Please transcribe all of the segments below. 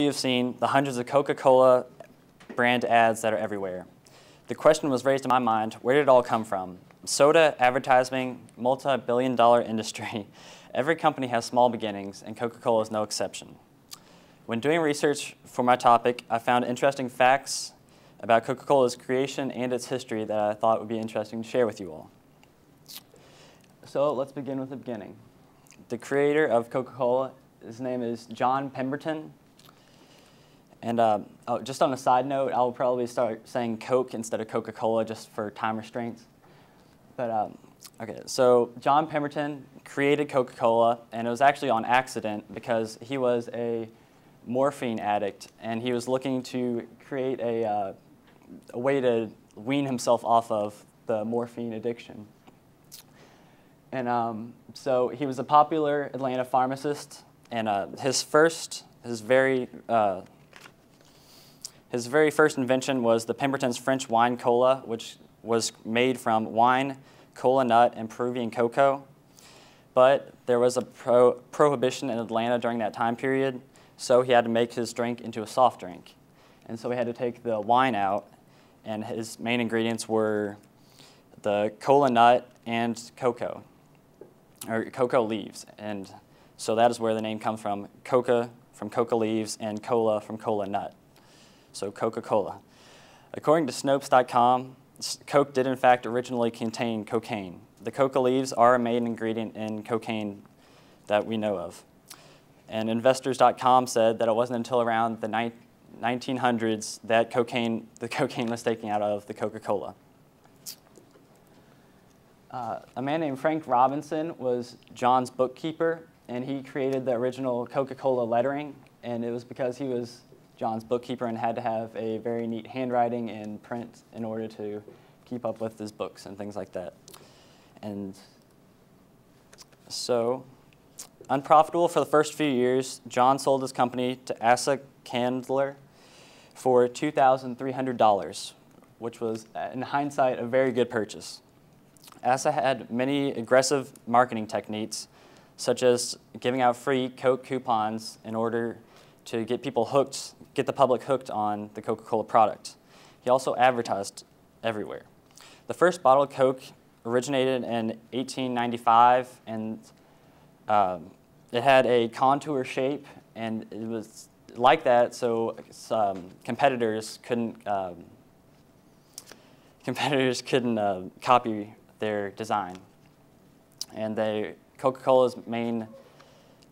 You've seen the hundreds of Coca-Cola brand ads that are everywhere. The question was raised in my mind, where did it all come from? Soda, advertising, multi-billion-dollar industry. Every company has small beginnings, and Coca-Cola is no exception. When doing research for my topic, I found interesting facts about Coca-Cola's creation and its history that I thought would be interesting to share with you all. So let's begin with the beginning. The creator of Coca-Cola, his name is John Pemberton. And just on a side note, I'll probably start saying Coke instead of Coca-Cola just for time restraints. But okay, so John Pemberton created Coca-Cola, and it was actually on accident because he was a morphine addict, and he was looking to create a way to wean himself off of the morphine addiction. And so he was a popular Atlanta pharmacist, and his very first invention was the Pemberton's French wine cola, which was made from wine, cola nut, and Peruvian cocoa. But there was a prohibition in Atlanta during that time period, so he had to make his drink into a soft drink. And so he had to take the wine out, and his main ingredients were the cola nut and cocoa, or cocoa leaves. And so that is where the name comes from, coca from coca leaves and cola from cola nut. So Coca-Cola. According to Snopes.com, Coke did in fact originally contain cocaine. The coca leaves are a main ingredient in cocaine that we know of. And Investors.com said that it wasn't until around the 1900s that the cocaine was taken out of the Coca-Cola. A man named Frank Robinson was John's bookkeeper, and he created the original Coca-Cola lettering, and it was because he was John's bookkeeper and had to have a very neat handwriting and print in order to keep up with his books and things like that. And so, unprofitable for the first few years, John sold his company to Asa Candler for $2,300, which was, in hindsight, a very good purchase. Asa had many aggressive marketing techniques, such as giving out free Coke coupons in order to get the public hooked on the Coca-Cola product. He also advertised everywhere. The first bottle of Coke originated in 1895, and it had a contour shape, and it was like that, so competitors couldn't copy their design. And Coca-Cola's main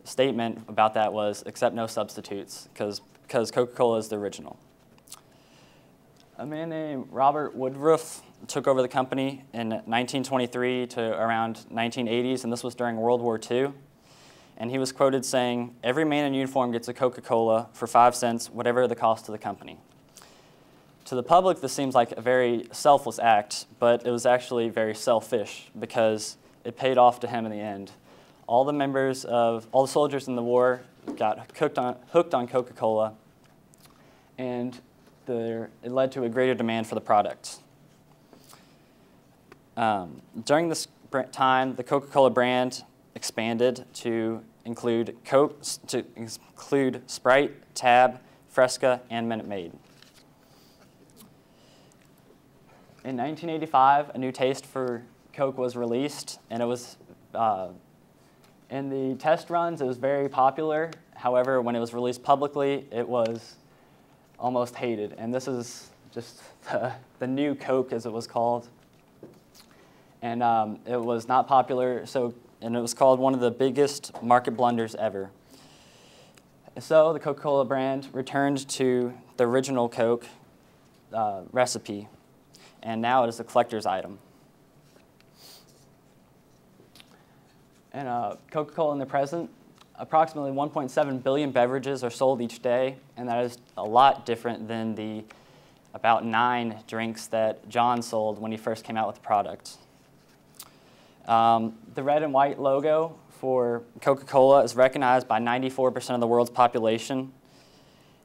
statement about that was accept no substitutes, because Coca-Cola is the original. A man named Robert Woodruff took over the company in 1923 to around 1980s, and this was during World War II. And he was quoted saying, "Every man in uniform gets a Coca-Cola for 5 cents, whatever the cost to the company." To the public, this seems like a very selfless act, but it was actually very selfish because it paid off to him in the end. All the soldiers in the war got hooked on Coca-Cola, and it led to a greater demand for the product. During this time, the Coca-Cola brand expanded to include Sprite, Tab, Fresca, and Minute Maid. In 1985, a new taste for Coke was released, and it was in the test runs, it was very popular. However, when it was released publicly, it was almost hated. And this is just the new Coke, as it was called. And it was not popular, and it was called one of the biggest market blunders ever. So the Coca-Cola brand returned to the original Coke recipe, and now it is a collector's item. And Coca-Cola in the present, approximately 1.7 billion beverages are sold each day, and that is a lot different than the about 9 drinks that John sold when he first came out with the product. The red and white logo for Coca-Cola is recognized by 94% of the world's population,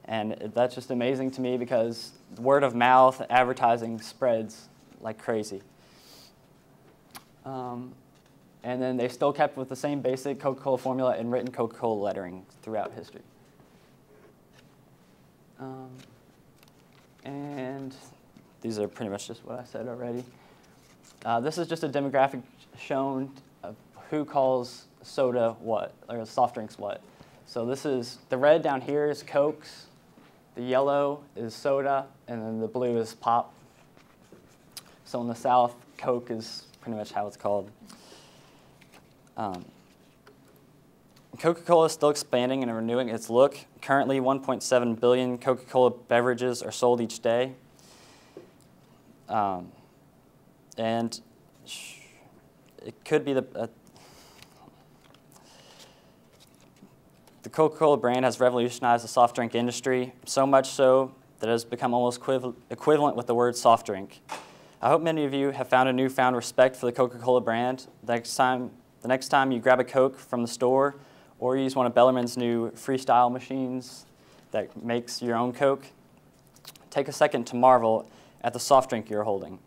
and that's just amazing to me because word of mouth advertising spreads like crazy. And then they still kept with the same basic Coca-Cola formula and written Coca-Cola lettering throughout history. And these are pretty much just what I said already. This is just a demographic shown of who calls soda what, or soft drinks what. So this is, the red down here is Cokes, the yellow is soda, and then the blue is pop. So in the South, Coke is pretty much how it's called. Coca-Cola is still expanding and renewing its look. Currently, 1.7 billion Coca-Cola beverages are sold each day. And it could be the Coca-Cola brand has revolutionized the soft drink industry, so much so that it has become almost equivalent with the word soft drink. I hope many of you have found a newfound respect for the Coca-Cola brand. The next time you grab a Coke from the store or use one of Bellarmine's new freestyle machines that makes your own Coke, take a second to marvel at the soft drink you're holding.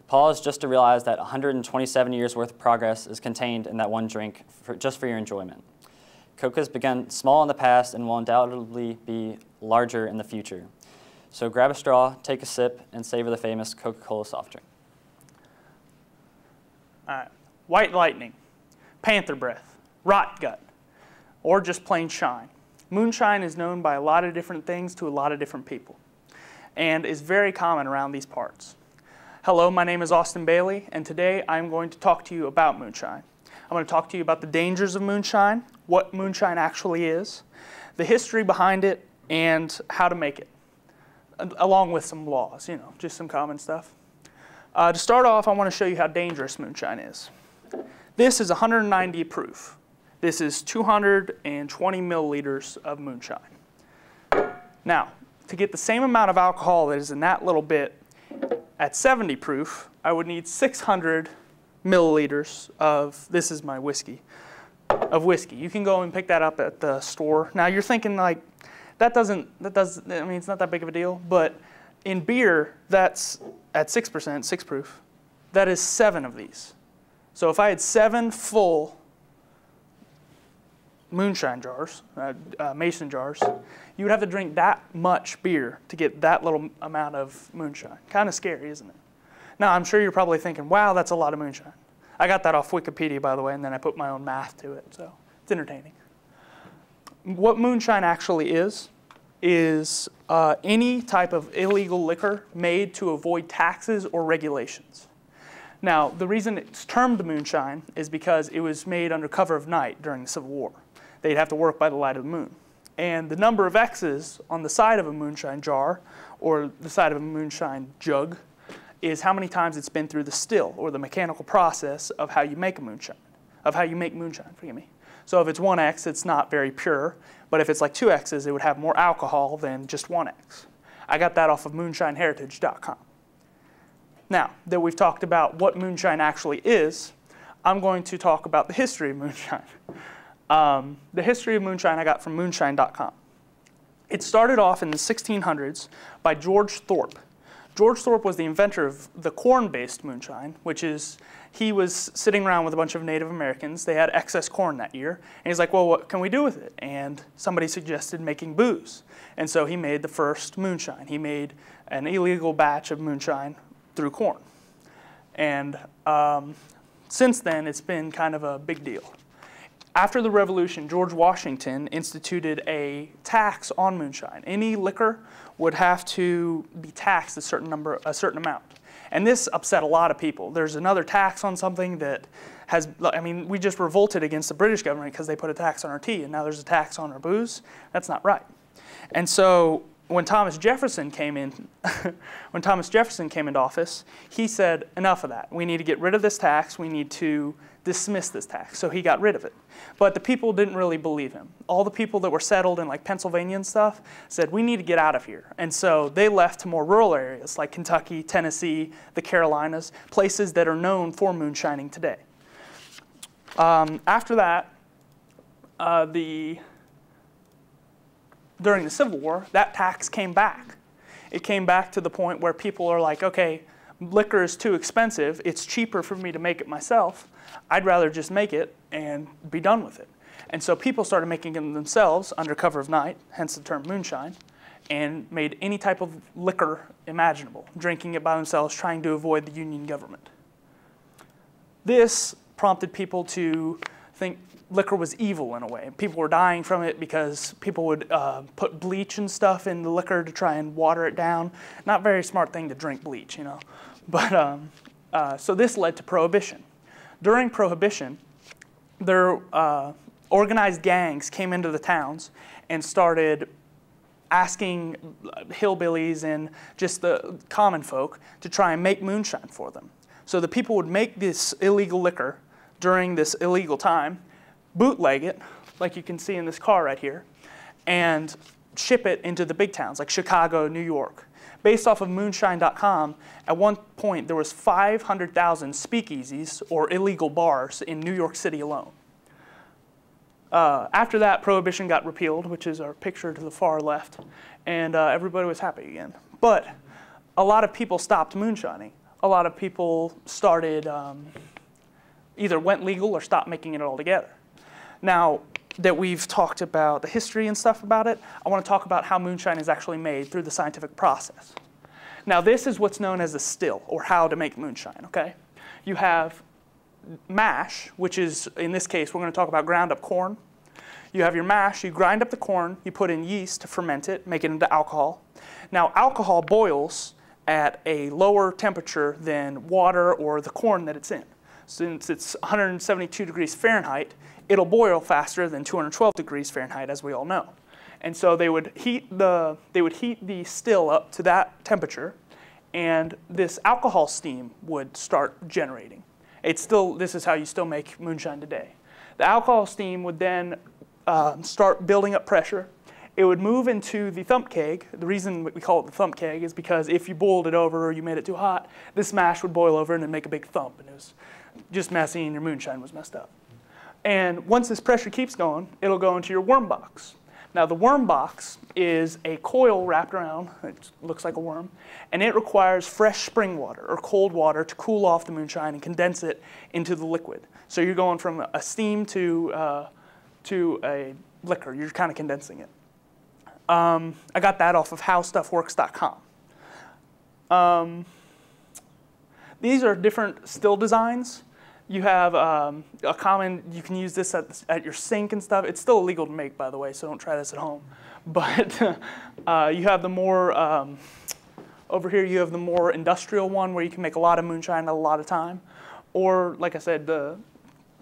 Pause just to realize that 127 years worth of progress is contained in that one drink just for your enjoyment. Coke has begun small in the past and will undoubtedly be larger in the future. So grab a straw, take a sip, and savor the famous Coca-Cola soft drink. All right. White Lightning, Panther Breath, Rot Gut, or just plain Shine. Moonshine is known by a lot of different things to a lot of different people and is very common around these parts. Hello, my name is Austin Bailey, and today I'm going to talk to you about moonshine. I'm going to talk to you about the dangers of moonshine, what moonshine actually is, the history behind it, and how to make it, along with some laws, you know, just some common stuff. To start off, I want to show you how dangerous moonshine is. This is 190 proof. This is 220 milliliters of moonshine. Now, to get the same amount of alcohol that is in that little bit at 70 proof, I would need 600 milliliters of, this is my whiskey, of whiskey. You can go and pick that up at the store. Now you're thinking like, I mean, it's not that big of a deal, but in beer, that's at 6%, 6 proof, that is 7 of these. So if I had 7 full moonshine jars, mason jars, you would have to drink that much beer to get that little amount of moonshine. Kind of scary, isn't it? Now, I'm sure you're probably thinking, wow, that's a lot of moonshine. I got that off Wikipedia, by the way, and then I put my own math to it, so it's entertaining. What moonshine actually is any type of illegal liquor made to avoid taxes or regulations. Now, the reason it's termed moonshine is because it was made under cover of night during the Civil War. They'd have to work by the light of the moon. And the number of X's on the side of a moonshine jar or the side of a moonshine jug is how many times it's been through the still, or the mechanical process of how you make a moonshine, forgive me. So if it's 1X, it's not very pure, but if it's like 2X's, it would have more alcohol than just 1X. I got that off of moonshineheritage.com. Now that we've talked about what moonshine actually is, I'm going to talk about the history of moonshine. The history of moonshine I got from moonshine.com. It started off in the 1600s by George Thorpe. George Thorpe was the inventor of the corn-based moonshine, which is, he was sitting around with a bunch of Native Americans. They had excess corn that year. And he's like, well, what can we do with it? And somebody suggested making booze. And so he made the first moonshine. He made an illegal batch of moonshine through corn. And since then, it's been kind of a big deal. After the Revolution, George Washington instituted a tax on moonshine. Any liquor would have to be taxed a certain amount. And this upset a lot of people. There's another tax on something that has, I mean, we just revolted against the British government because they put a tax on our tea, and now there's a tax on our booze. That's not right. And so when Thomas Jefferson came into office, he said, enough of that. We need to get rid of this tax. We need to dismiss this tax. So he got rid of it. But the people didn't really believe him. All the people that were settled in like Pennsylvania and stuff said, we need to get out of here. And so they left to more rural areas like Kentucky, Tennessee, the Carolinas, places that are known for moonshining today. After that, during the Civil War, that tax came back. It came back to the point where people are like, okay, liquor is too expensive. It's cheaper for me to make it myself. I'd rather just make it and be done with it. And so people started making them themselves under cover of night, hence the term moonshine. and made any type of liquor imaginable, drinking it by themselves, trying to avoid the Union government. This prompted people to think liquor was evil in a way. People were dying from it because people would put bleach and stuff in the liquor to try and water it down. Not a very smart thing to drink bleach, you know. But so this led to Prohibition. During Prohibition, there organized gangs came into the towns and started asking hillbillies and just the common folk to try and make moonshine for them. So the people would make this illegal liquor during this illegal time, bootleg it, like you can see in this car right here, and ship it into the big towns like Chicago, New York. Based off of moonshine.com, at one point there was 500,000 speakeasies or illegal bars in New York City alone. After that, Prohibition got repealed, which is our picture to the far left, and everybody was happy again. But a lot of people stopped moonshining. A lot of people started, either went legal or stopped making it altogether. Now that we've talked about the history and stuff about it, I want to talk about how moonshine is actually made through the scientific process. Now this is what's known as a still, or how to make moonshine, okay? You have mash, which is, in this case, we're going to talk about ground up corn. You have your mash, you grind up the corn, you put in yeast to ferment it, make it into alcohol. Now alcohol boils at a lower temperature than water or the corn that it's in. Since it's 172 degrees Fahrenheit, it'll boil faster than 212 degrees Fahrenheit, as we all know. And so they would heat the still up to that temperature, and this alcohol steam would start generating. This is how you still make moonshine today. The alcohol steam would then start building up pressure. It would move into the thump keg. The reason we call it the thump keg is because if you boiled it over or you made it too hot, this mash would boil over and it'd make a big thump, and it was just messy and your moonshine was messed up. And once this pressure keeps going, it'll go into your worm box. Now the worm box is a coil wrapped around, it looks like a worm, and it requires fresh spring water or cold water to cool off the moonshine and condense it into the liquid. So you're going from a steam to a liquor, you're kind of condensing it. I got that off of howstuffworks.com. These are different still designs. You have you can use this at your sink and stuff. It's still illegal to make, by the way, so don't try this at home. But you have the more, over here you have the more industrial one where you can make a lot of moonshine at a lot of time. Or, like I said, the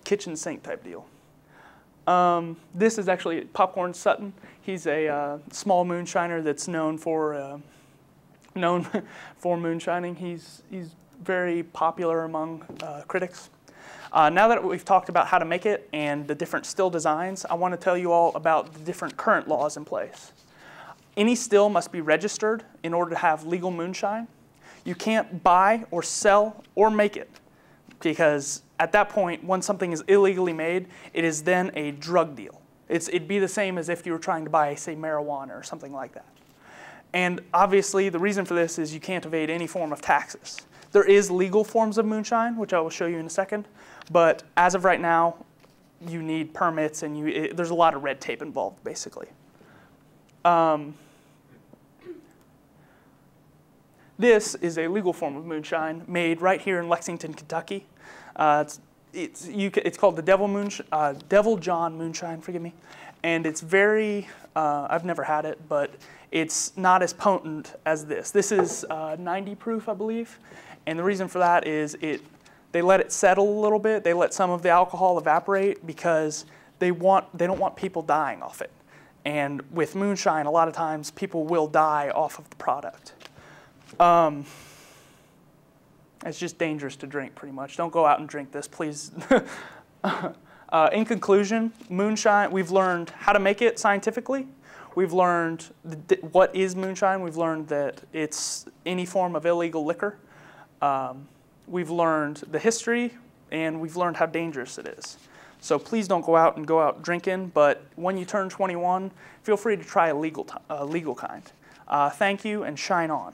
kitchen sink type deal. This is actually Popcorn Sutton. He's a small moonshiner that's known for moonshining. He's very popular among critics. Now that we've talked about how to make it and the different still designs, I want to tell you all about the different current laws in place. Any still must be registered in order to have legal moonshine. You can't buy or sell or make it, because at that point, when something is illegally made, it is then a drug deal. It'd be the same as if you were trying to buy, say, marijuana or something like that. And obviously, the reason for this is you can't evade any form of taxes. There is legal forms of moonshine, which I will show you in a second. But as of right now, you need permits, and there's a lot of red tape involved, basically. This is a legal form of moonshine made right here in Lexington, Kentucky. It's called the Devil John moonshine, forgive me. And it's very, I've never had it, but it's not as potent as this. This is 90 proof, I believe. And the reason for that is they let it settle a little bit. They let some of the alcohol evaporate because they don't want people dying off it. And with moonshine, a lot of times people will die off of the product. It's just dangerous to drink, pretty much. Don't go out and drink this, please. In conclusion, moonshine, we've learned how to make it scientifically. We've learned what is moonshine. We've learned that it's any form of illegal liquor. We've learned the history, and we've learned how dangerous it is. So please don't go out drinking, but when you turn 21, feel free to try a legal kind. Thank you, and shine on.